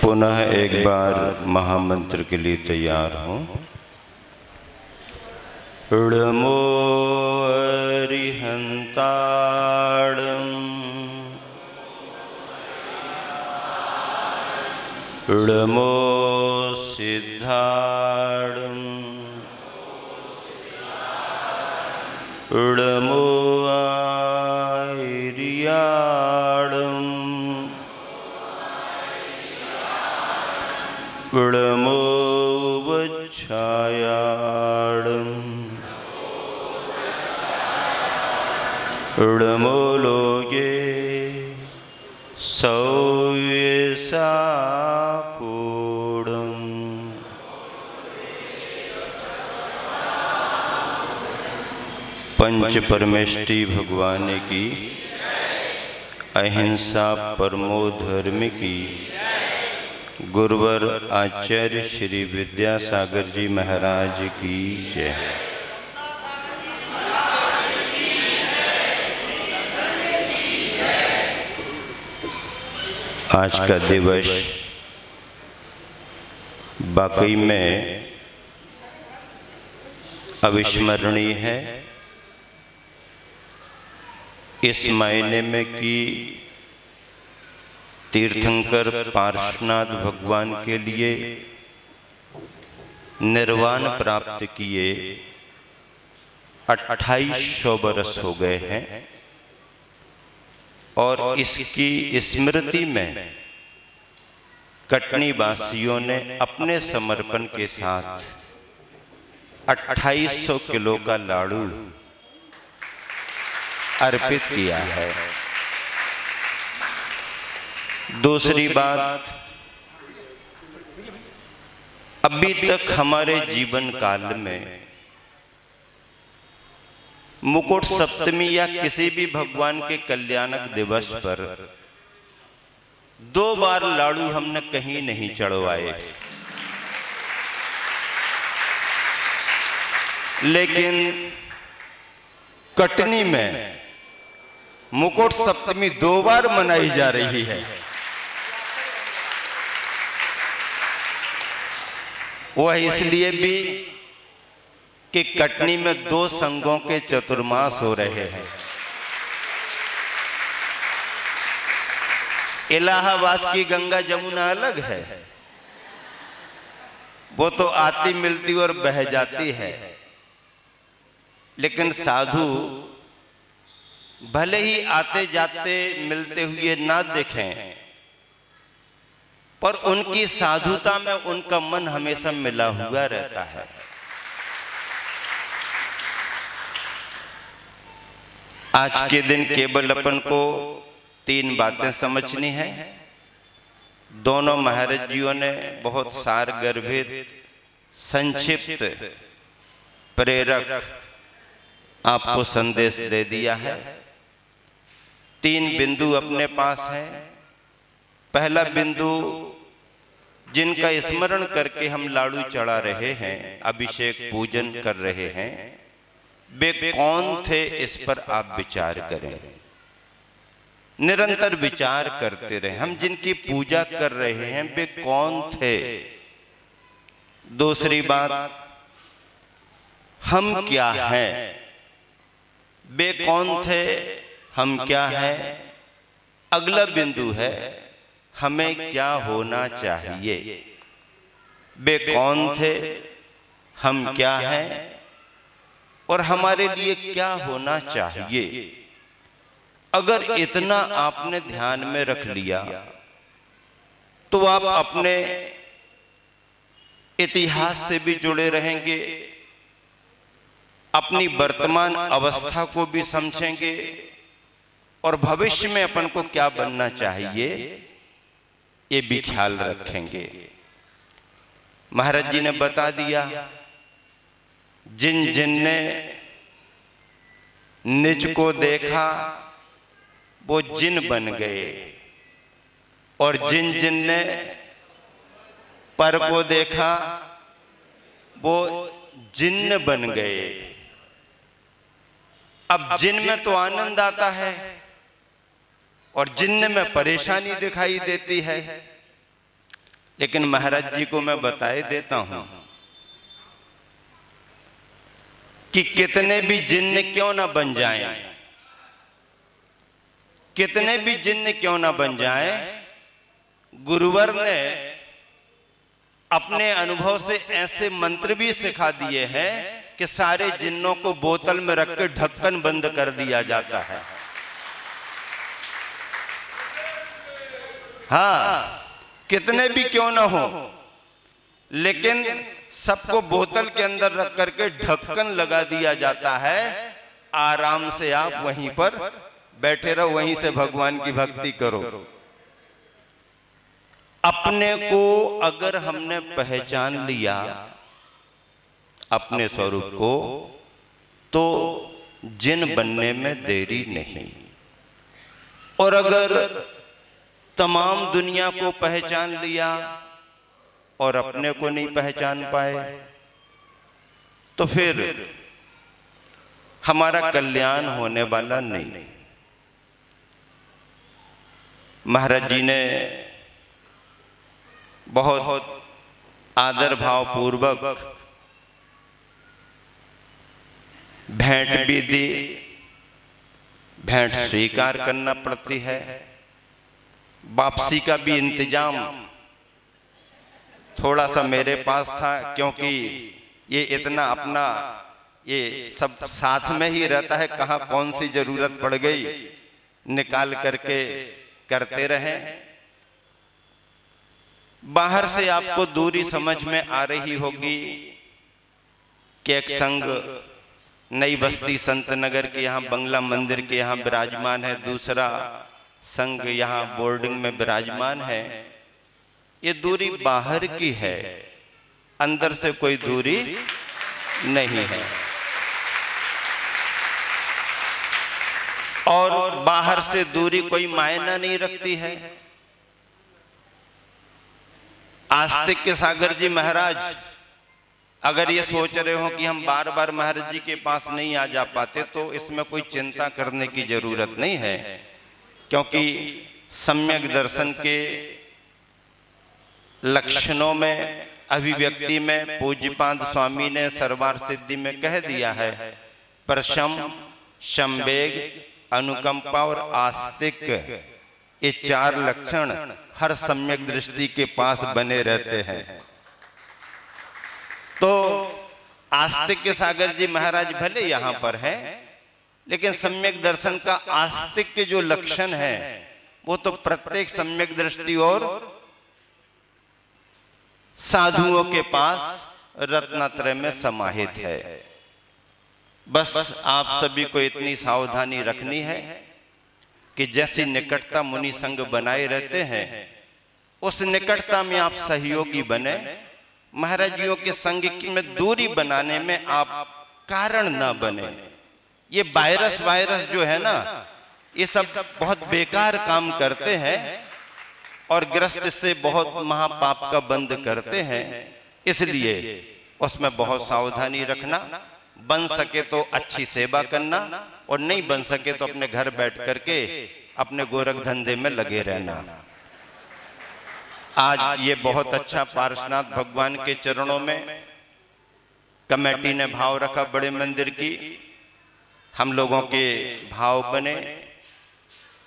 पुनः एक बार महामंत्र के लिए तैयार हूँ। ऋमो अरिहंताड़ं ऋमो सिद्धाड़ं ऋमो आयर्याड़ं ऋमो वच्छायाड़ं ऋमो लोके सौयसापूडं पंच परमेष्टि भगवान की अहिंसा परमो धर्म की गुरुवर आचार्य श्री विद्यासागर जी महाराज की जय। आज का दिवस वाकई में अविस्मरणीय है। इस मायने में कि तीर्थंकर पार्श्वनाथ भगवान के लिए निर्वाण प्राप्त किए 2800 वर्ष हो गए हैं और इसकी स्मृति में कटनी वासियों ने अपने समर्पण के साथ 2800 किलो का लाड़ू अर्पित किया है। दूसरी बात, अभी तक हमारे जीवन काल में मुकुट सप्तमी या किसी भी भगवान के कल्याणक दिवस पर 2 बार लाड़ू हमने कहीं नहीं चढ़वाए, लेकिन कटनी में मुकुट सप्तमी 2 बार मनाई जा रही है। वह इसलिए भी कि कटनी में 2 संघों के चतुर्मास हो रहे हैं। इलाहाबाद की गंगा जमुना अलग है, वो तो आती मिलती और बह जाती है, लेकिन साधु भले ही आते जाते मिलते हुए ना दिखें, पर उनकी साधुता में उनका मन हमेशा मिला हुआ रहता है। आज के दिन केवल अपन को 3 बातें समझनी है। दोनों महाराज जियों ने बहुत सारगर्भित संक्षिप्त प्रेरक आपको संदेश दे दिया है। 3 बिंदु अपने पास है। पहला बिंदु, जिनका स्मरण करके हम लाड़ू चढ़ा रहे हैं, अभिषेक पूजन कर रहे हैं, वे कौन थे, इस पर आप विचार करें। निरंतर विचार करते रहे। हम जिनकी पूजा कर रहे हैं वे कौन थे। दूसरी बात, हम क्या हैं, वे कौन थे, हम क्या हैं। अगला बिंदु है, हमें क्या होना चाहिए। वे कौन थे, हम क्या हैं और हमारे लिए क्या होना चाहिए। अगर इतना आपने ध्यान में रख लिया तो आप अपने इतिहास से भी जुड़े रहेंगे, अपनी वर्तमान अवस्था को भी समझेंगे और भविष्य में अपन को क्या बनना चाहिए ये भी ख्याल रखेंगे। महाराज जी ने बता दिया, जिन जिन ने निज को देखा वो जिन बन गए और जिन जिन ने पर को देखा वो जिन्न बन गए। अब जिन में तो आनंद आता है और जिन्न में परेशानी दिखाई देती है। लेकिन महाराज जी को मैं बताए देता हूं कि कितने भी जिन्न क्यों ना बन जाएं, कितने भी जिन्न क्यों ना बन जाएं, गुरुवर ने अपने अनुभव से ऐसे मंत्र भी सिखा दिए हैं कि सारे जिन्नों को बोतल में रख के ढक्कन बंद कर दिया जाता है। हाँ, कितने भी क्यों ना हो, लेकिन सबको बोतल के अंदर रख करके ढक्कन लगा दिया जाता है। आराम से आप वहीं पर बैठे रहो, वहीं से भगवान की भक्ति करो। अपने को अगर हमने पहचान लिया, अपने स्वरूप को, तो जिन बनने में देरी नहीं। और अगर तमाम दुनिया को पहचान लिया और अपने को नहीं पहचान पाए, तो फिर हमारा कल्याण होने वाला नहीं। महाराज जी ने बहुत आदर भाव पूर्वक भेंट भी दी। भेंट स्वीकार करना पड़ती है। वापसी का भी इंतजाम थोड़ा सा मेरे पास था, क्योंकि ये इतना अपना ये सब साथ में ही रहता है, कहाँ कौन सी जरूरत पड़ गई निकाल करके करते रहे। बाहर से आपको दूरी समझ में आ रही होगी कि एक संघ नई बस्ती संत नगर के यहाँ बंगला मंदिर के यहाँ विराजमान है, दूसरा संघ यहाँ बोर्डिंग में विराजमान है। ये दूरी बाहर की है, अंदर से कोई दूरी नहीं है। और बाहर से दूरी कोई मायना नहीं रखती है। आस्तिक के सागर जी महाराज अगर ये सोच रहे हो कि हम बार बार महाराज जी के पास नहीं आ जा पाते, तो इसमें कोई चिंता करने की जरूरत नहीं है, क्योंकि सम्यक दर्शन के लक्षणों में, अभिव्यक्ति में पूज्यपाद स्वामी ने सर्वार सिद्धि में कह दिया है, प्रशम, संवेग, अनुकंपा और आस्तिक, ये चार लक्षण हर सम्यक दृष्टि के पास बने रहते हैं। तो आस्तिक के सागर जी महाराज भले यहां पर हैं, लेकिन सम्यक दर्शन का आस्तिक के जो लक्षण है वो तो प्रत्येक सम्यक दृष्टि और साधुओं के पास रत्नत्रय में समाहित है। बस आप सभी को इतनी सावधानी रखनी है कि जैसी निकटता मुनि संग बनाए रहते हैं, उस निकटता में आप सहयोगी बने। महाराज जियों के संग में दूरी बनाने में आप कारण ना बने। ये वायरस जो है ना, ये सब बहुत बेकार काम करते हैं और ग्रस्त से बहुत महापाप का बंद करते हैं। इसलिए उसमें बहुत सावधानी रखना, बन सके तो अच्छी सेवा करना, और नहीं बन सके तो अपने घर बैठ करके अपने गोरख धंधे में लगे रहना। आज ये बहुत अच्छा पार्श्वनाथ भगवान के चरणों में कमेटी ने भाव रखा, बड़े मंदिर की हम लोगों के भाव बने,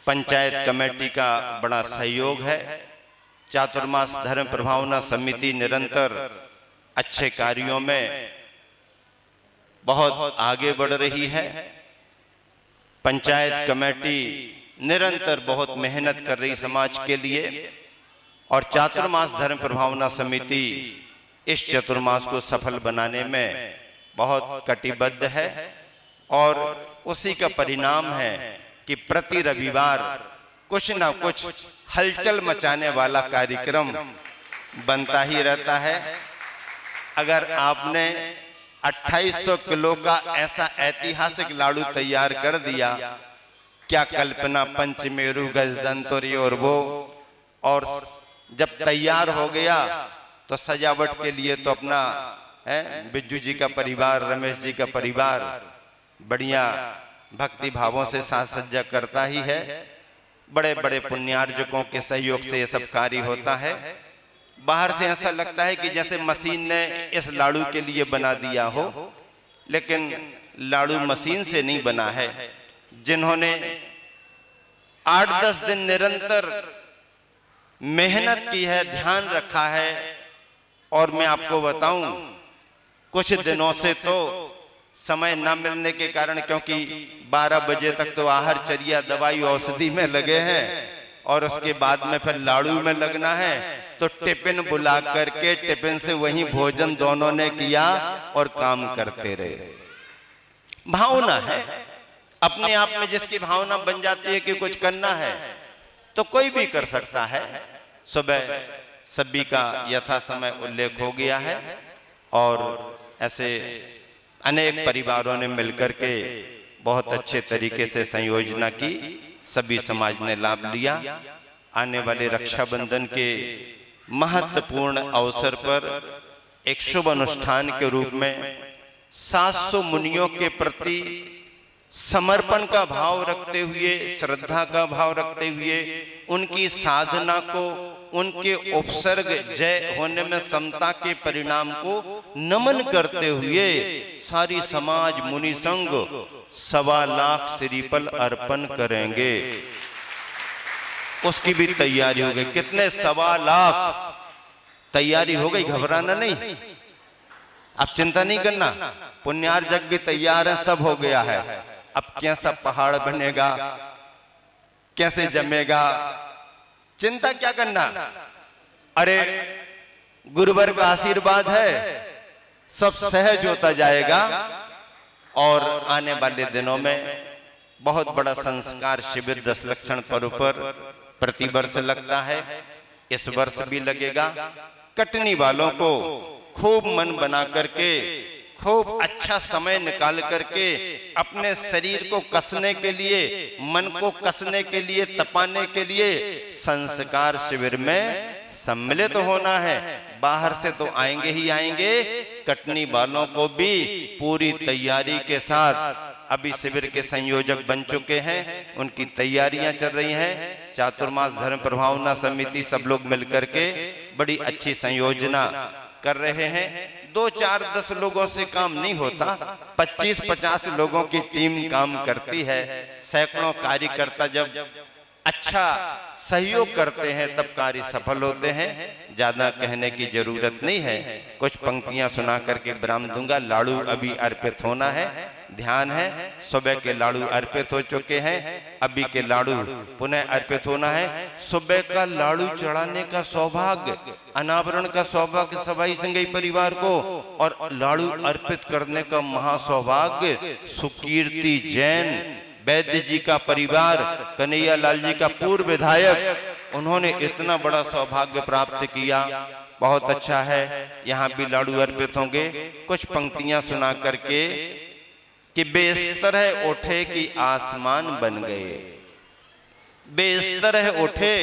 पंचायत कमेटी का बड़ा सहयोग है, चातुर्मास धर्म प्रभावना समिति निरंतर अच्छे कार्यों में बहुत आगे बढ़ रही है, पंचायत कमेटी निरंतर बहुत मेहनत कर रही समाज के लिए, और चातुर्मास धर्म प्रभावना समिति इस चतुर्मास को सफल बनाने में बहुत कटिबद्ध है। और उसी का परिणाम है कि प्रति रविवार कुछ ना कुछ हलचल मचाने वाला कार्यक्रम बनता ही रहता है। अगर आपने 2800 किलो का ऐसा ऐतिहासिक लाडू तैयार कर दिया, क्या कल्पना, पंचमेरु, गजदंतरी और वो, और जब तैयार हो गया तो सजावट के लिए तो अपना है बिज्जू जी का परिवार, रमेश जी का परिवार बढ़िया भक्ति भावों से साज सज्जा करता ही है। बड़े बड़े पुण्यार्जकों के सहयोग से ये सब कार्य होता है। बाहर से ऐसा लगता है कि जैसे मशीन ने इस लाड़ू के लिए बना दिया हो, लेकिन लाड़ू मशीन से नहीं बना है। जिन्होंने 8-10 दिन निरंतर मेहनत की है, ध्यान रखा है। और मैं आपको बताऊं, कुछ दिनों से तो समय न मिलने के कारण, क्योंकि 12 बजे तक तो आहार चर्या दवाई औषधि में लगे हैं और उसके बाद में फिर लाड़ू में लगना है, तो टिफिन बुला करके टिफिन से वही भोजन दोनों ने किया और काम करते रहे। भावना है अपने आप में, जिसकी भावना बन जाती है कि कुछ करना है तो कोई भी कर सकता है। सुबह सभी का यथा समय उल्लेख हो गया है और ऐसे अनेक परिवारों ने मिलकर के बहुत अच्छे तरीके से संयोजना की, सभी समाज ने लाभ लिया। आने वाले रक्षाबंधन के महत्वपूर्ण अवसर पर एक शुभ अनुष्ठान के रूप में 700 मुनियों के प्रति समर्पण का भाव रखते हुए, श्रद्धा का भाव रखते हुए, उनकी साधना को, उनके उपसर्ग जय होने में समता के परिणाम को नमन करते हुए सारी समाज मुनि संघ 1.25 लाख श्रीफल अर्पण करेंगे। उसकी भी तैयारी हो गई। कितने? 1.25 लाख तैयारी हो गई। घबराना नहीं, अब चिंता नहीं करना। पुण्यार्जक भी तैयार है, सब हो गया है। अब कैसा पहाड़ बनेगा, कैसे जमेगा, चिंता क्या करना। अरे गुरुवर का आशीर्वाद है, सब सहज होता जाएगा। और आने वाले दिनों में बहुत बड़ा संस्कार शिविर 10 लक्षण पर्व पर प्रतिवर्ष लगता है, इस वर्ष भी लगेगा। कटनी वालों को खूब मन बना करके, खूब अच्छा समय निकाल करके अपने शरीर को कसने के लिए, मन को कसने के लिए, तपाने के लिए संस्कार शिविर में सम्मिलित होना है। बाहर से तो आएंगे ही आएंगे, कटनी वालों को भी पूरी तैयारी के साथ, अभी शिविर के संयोजक बन चुके हैं, उनकी तैयारियां चल रही हैं। चातुर्मास धर्म प्रभावना समिति सब लोग मिलकर के बड़ी अच्छी संयोजना कर रहे हैं। 2, 4, 10 लोगों से काम नहीं होता, 25-50 लोगों की टीम काम करती है। सैकड़ों कार्यकर्ता जब अच्छा सहयोग करते हैं तब कार्य सफल होते हैं। ज्यादा कहने की जरूरत नहीं है, कुछ पंक्तियां सुना करके विराम दूंगा। लाड़ू अभी अर्पित होना है, ध्यान है। सुबह के लाड़ू अर्पित हो चुके हैं, अभी के लाड़ू पुनः अर्पित होना है। सुबह का लाड़ू चढ़ाने का सौभाग्य, अनावरण का सौभाग्य सवाई संगई परिवार को, और लाड़ू अर्पित करने का महासौभाग्य सुकीर्ति जैन वैद्य जी का परिवार, कन्हैया लाल जी का पूर्व विधायक, उन्होंने इतना बड़ा सौभाग्य प्राप्त किया। बहुत अच्छा है। यहाँ भी लाड़ू अर्पित होंगे। कुछ पंक्तियां सुना करके कि बेस्तरह उठे कि आसमान बन गए, बेस्तरह उठे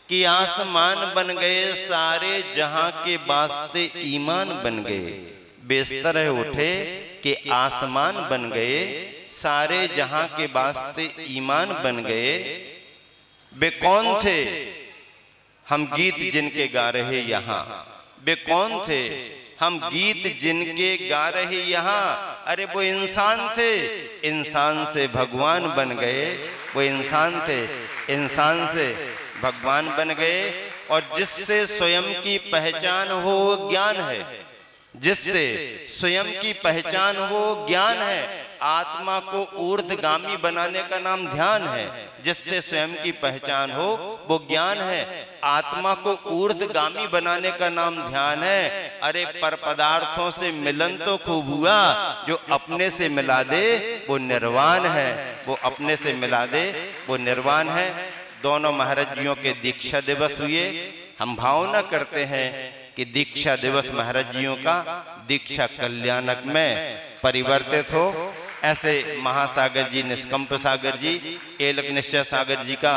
कि आसमान बन गए, सारे जहां के वास्ते ईमान बन गए। बेस्तरह उठे कि आसमान बन गए, सारे जहां के वास्ते ईमान बन गए। वे कौन थे? हम गीत जिनके गा रहे यहाँ। वे कौन थे? हम गीत जिनके गा रहे यहाँ। अरे वो इंसान थे, इंसान से भगवान बन गए। वो इंसान थे, इंसान से भगवान बन गए। और जिससे स्वयं की पहचान हो वो ज्ञान है, जिससे स्वयं की पहचान हो ज्ञान है। आत्मा को ऊर्ध्वगामी बनाने का नाम ध्यान है। जिससे स्वयं की पहचान हो वो ज्ञान है। आत्मा को ऊर्ध्वगामी बनाने का नाम ध्यान है। अरे पर पदार्थों से मिलन तो खूब हुआ, जो अपने से मिला दे वो निर्वाण है। वो अपने से मिला दे वो निर्वाण है। दोनों महाराज जियों के दीक्षा दिवस हुए। हम भावना करते हैं कि दीक्षा दिवस महाराज जियों का दीक्षा कल्याणक में परिवर्तित हो। ऐसे महासागर जी, निष्कंप सागर जी, एलक निश्चय सागर जी का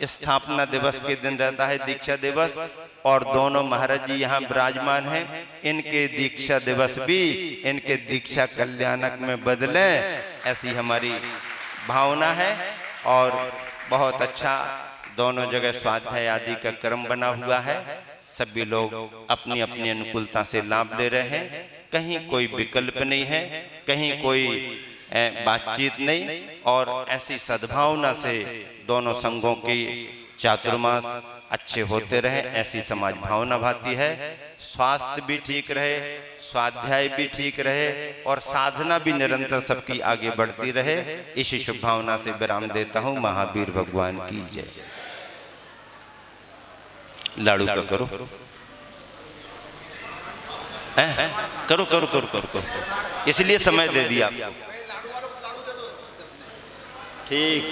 स्थापना दिवस के दिन रहता है दीक्षा दिवस, और दोनों महाराज जी यहाँ विराजमान हैं। इनके दीक्षा दिवस भी इनके दीक्षा कल्याणक में बदले, ऐसी हमारी भावना है। और बहुत अच्छा दोनों जगह स्वाध्याय आदि का क्रम बना हुआ है। सभी लोग अपनी अपनी अनुकूलता से लाभ ले रहे हैं। कहीं कोई विकल्प नहीं है, कहीं कोई बातचीत नहीं, और ऐसी सद्भावना से दोनों संघों की चातुर्मास अच्छे होते रहे, ऐसी समाज भावना भाती है। स्वास्थ्य भी ठीक रहे, स्वाध्याय भी ठीक रहे, और साधना भी निरंतर सबकी आगे बढ़ती रहे। इसी शुभ भावना से विराम देता हूं। महावीर भगवान की जय। लाड़ू का करो, करो करो करो करो करो, इसलिए समय दे दिया। ठीक।